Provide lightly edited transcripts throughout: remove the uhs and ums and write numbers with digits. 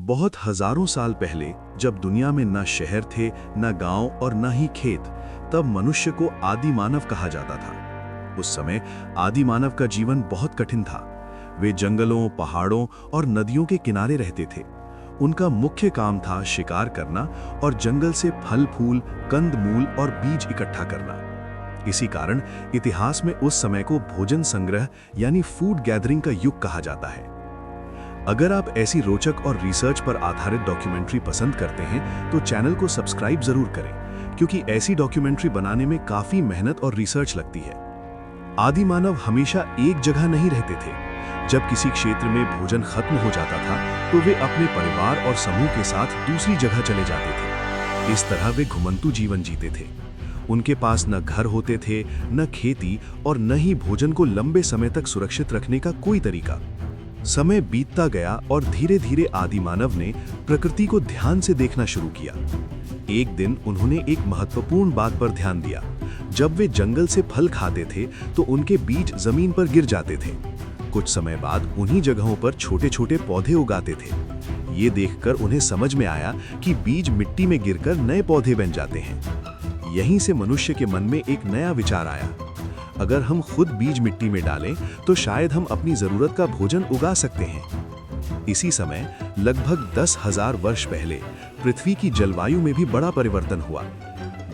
बहुत हजारों साल पहले जब दुनिया में न शहर थे, न गांव और न ही खेत, तब मनुष्य को आदि मानव कहा जाता था। उस समय आदि मानव का जीवन बहुत कठिन था। वे जंगलों, पहाड़ों और नदियों के किनारे रहते थे। उनका मुख्य काम था शिकार करना और जंगल से फल फूल, कंद मूल और बीज इकट्ठा करना। इसी कारण इतिहास में उस समय को भोजन संग्रह यानी फूड गैदरिंग का युग कहा जाता है। अगर आप ऐसी रोचक और रिसर्च पर आधारित डॉक्यूमेंट्री पसंद करते हैं तो चैनल को सब्सक्राइब जरूर करें, क्योंकि ऐसी डॉक्यूमेंट्री बनाने में काफी मेहनत और रिसर्च लगती है। आदि मानव हमेशा एक जगह नहीं रहते थे। जब किसी क्षेत्र में भोजन खत्म हो जाता था तो वे अपने परिवार और समूह के साथ दूसरी जगह चले जाते थे। इस तरह वे घुमंतू जीवन जीते थे। उनके पास न घर होते थे, न खेती और न ही भोजन को लंबे समय तक सुरक्षित रखने का कोई तरीका। समय बीतता गया और धीरे धीरे आदि मानव ने प्रकृति को ध्यान से देखना शुरू किया। एक दिन उन्होंने एक महत्वपूर्ण बात पर ध्यान दिया। जब वे जंगल से फल खाते थे तो उनके बीज जमीन पर गिर जाते थे। कुछ समय बाद उन्हीं जगहों पर छोटे छोटे पौधे उगाते थे। ये देखकर उन्हें समझ में आया कि बीज मिट्टी में गिरकर नए पौधे बन जाते हैं। यहीं से मनुष्य के मन में एक नया विचार आया। अगर हम खुद बीज मिट्टी में डालें तो शायद हम अपनी जरूरत का भोजन उगा सकते हैं। इसी समय लगभग 10,000 वर्ष पहले पृथ्वी की जलवायु में भी बड़ा परिवर्तन हुआ।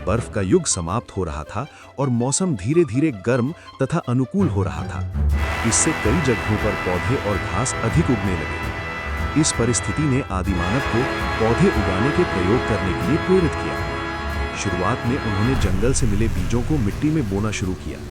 बर्फ का युग समाप्त हो रहा था और मौसम धीरे धीरे गर्म तथा अनुकूल हो रहा था। इससे कई जगहों पर पौधे और घास अधिक उगने लगे। इस परिस्थिति ने आदि मानव को पौधे उगाने के प्रयोग करने के लिए प्रेरित किया। शुरुआत में उन्होंने जंगल से मिले बीजों को मिट्टी में बोना शुरू किया।